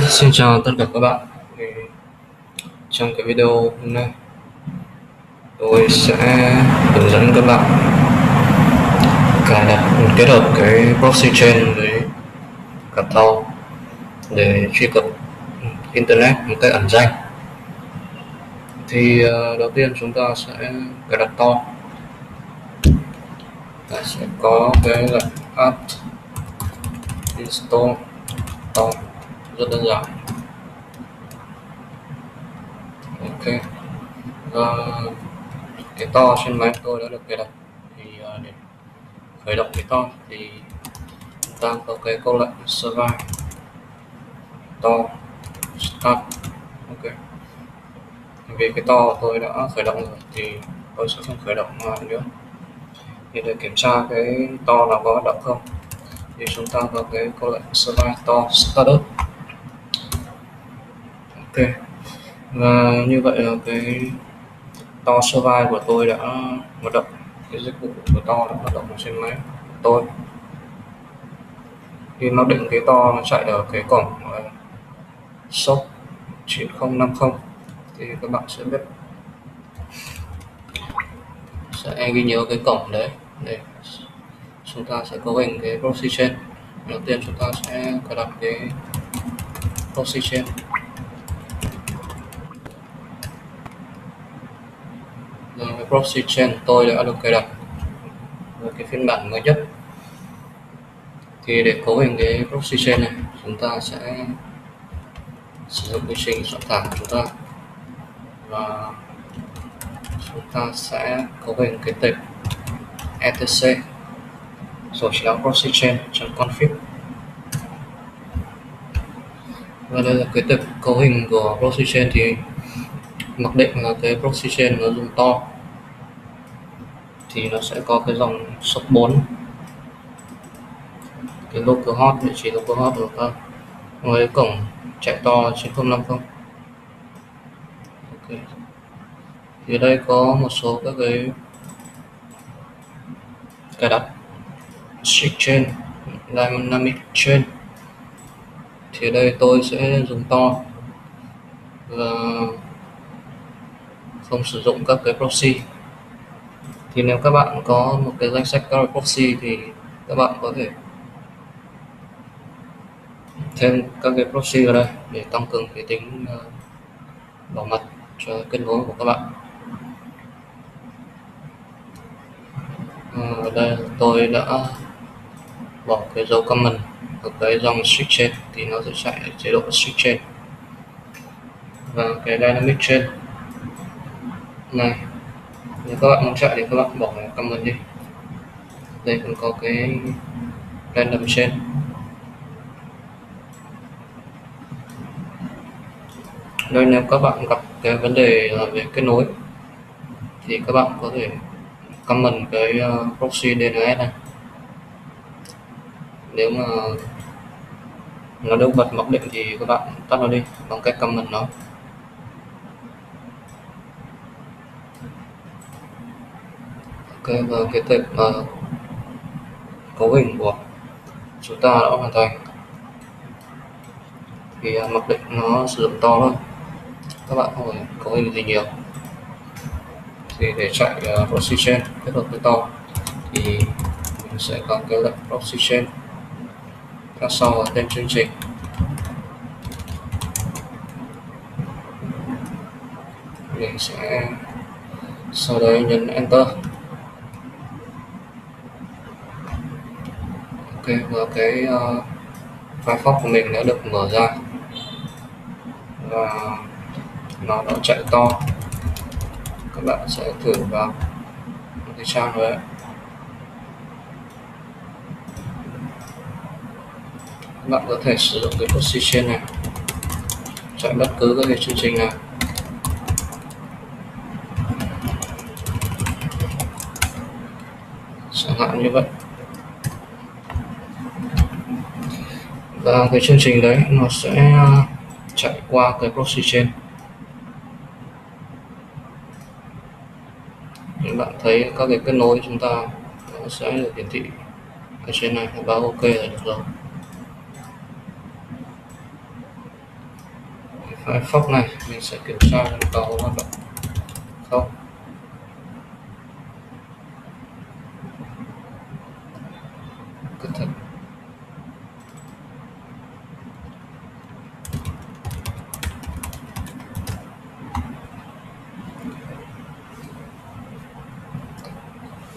Xin chào tất cả các bạn. Trong cái video hôm nay tôi sẽ hướng dẫn các bạn cài đặt kết hợp cái proxychain với cả Tor để truy cập internet một cách ẩn danh. Thì đầu tiên chúng ta sẽ cài đặt Tor. Ta sẽ có cái lệnh apt install Tor, rất đơn giản. Ok, và cái Tor trên máy tôi đã được cài đặt. Thì để khởi động cái Tor thì chúng ta có cái câu lệnh survive Tor start. Ok, vì cái to tôi đã khởi động rồi thì tôi sẽ không khởi động nữa. Thì để kiểm tra cái to nào có hoạt động không thì chúng ta có cái câu lệnh survive to startup. Ok, và như vậy là cái to survive của tôi đã hoạt động, cái dịch vụ của to đã hoạt động ở trên máy của tôi. Khi mặc định cái to nó chạy ở cái cổng shop 9050 thì các bạn sẽ biết, sẽ ghi nhớ cái cổng đấy để chúng ta sẽ cấu hình cái proxychain. Đầu tiên chúng ta sẽ cài đặt cái proxychain. Rồi cái proxychain tôi đã được cài đặt với cái phiên bản mới nhất. Thì để cấu hình cái proxychain này, chúng ta sẽ sử dụng quy trình soạn thảo của chúng ta và chúng ta sẽ cấu hình cái tệp etc rồi chéo proxychain.config. Và đây là cái tệp cấu hình của proxychain. Thì mặc định là cái proxychain nó dùng to thì nó sẽ có cái dòng shop 4, cái localhost, địa chỉ localhost của ta với cổng chạy to 9050. Ok, thì đây có một số các cái cài đặt strict chain, dynamic chain. Thì ở đây tôi sẽ dùng to và không sử dụng các cái proxy. Thì nếu các bạn có một cái danh sách các proxy thì các bạn có thể thêm các cái proxy vào đây để tăng cường cái tính bảo mật cho kết nối của các bạn. Ở đây tôi đã bỏ cái dấu comment ở cái dòng strict chain thì nó sẽ chạy ở chế độ strict chain. Và cái dynamic chain này, nếu các bạn muốn chạy thì các bạn bỏ cái comment đi. Đây cũng có cái random chain. Đây, nếu các bạn gặp cái vấn đề về kết nối thì các bạn có thể comment cái proxy DNS này. Nếu mà nó đâu bật mặc định thì các bạn tắt nó đi bằng cách comment nó. Ok, và cái tệp cấu hình của chúng ta đã hoàn thành. Thì mặc định nó sử dụng to thôi, các bạn không phải cấu hình gì nhiều. Thì để chạy proxychain kết hợp với to thì mình sẽ có cái lệnh proxychain theo sau là tên chương trình. Mình sẽ sau đấy nhấn enter. Ok, và cái Firefox của mình đã được mở ra và nó đã chạy to. Các bạn sẽ thử vào cái trang đấy. Các bạn có thể sử dụng cái proxychain này chạy bất cứ các cái chương trình nào. Chẳng hạn như vậy. Và cái chương trình đấy nó sẽ chạy qua cái proxychain. Các bạn thấy các cái kết nối chúng ta nó sẽ được hiển thị ở trên này, báo ok là được rồi. Firefox này mình sẽ kiểm tra xem có hoạt động không. Cẩn thận.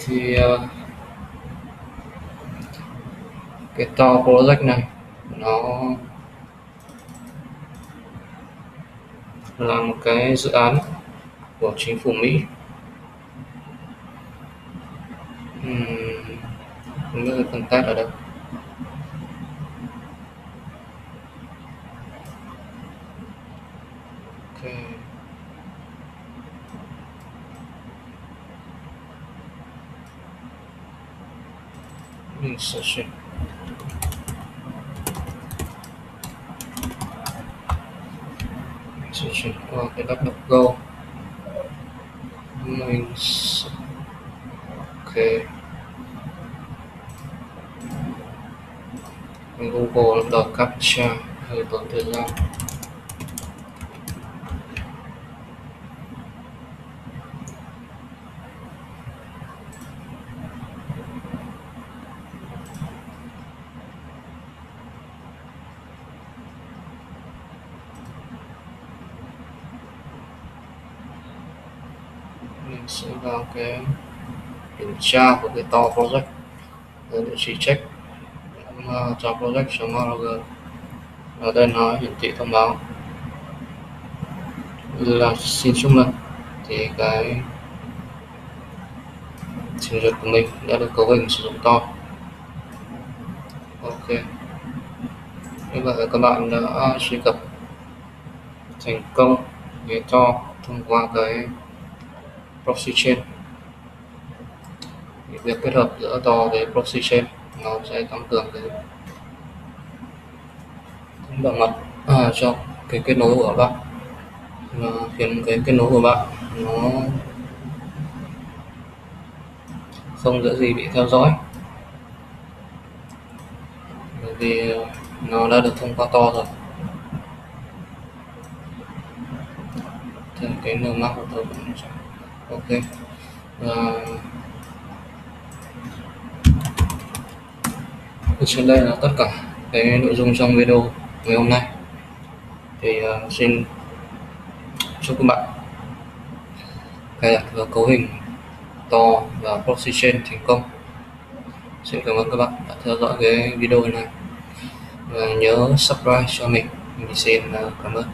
Thì cái to project này nó là một cái dự án của chính phủ Mỹ. Không biết phần test ở đâu. Ok. Mình sẽ chuyển qua cái DuckDuckGo. Mình ok. Google nó đòi captcha hơi tốn thời gian. Mình sẽ vào cái kiểm tra của cái to project ở địa chỉ check to project.org. Ở đây nó hiển thị thông báo là xin chúc mừng, thì cái trình duyệt của mình đã được cấu hình sử dụng to. Ok, như vậy các bạn đã truy cập thành công cái to thông qua cái proxychain. Việc kết hợp giữa to với proxychain nó sẽ tăng cường cái bảo mật cho cái kết nối của bạn, và khiến cái kết nối của bạn nó không dễ gì bị theo dõi, bởi vì nó đã được thông qua to rồi. Thì cái nơ map của tôi cũng ok. Trên đây là tất cả cái nội dung trong video ngày hôm nay. Thì xin chúc các bạn cài đặt và cấu hình to và proxychain thành công. Xin cảm ơn các bạn đã theo dõi cái video này, và nhớ subscribe cho mình. Mình xin cảm ơn.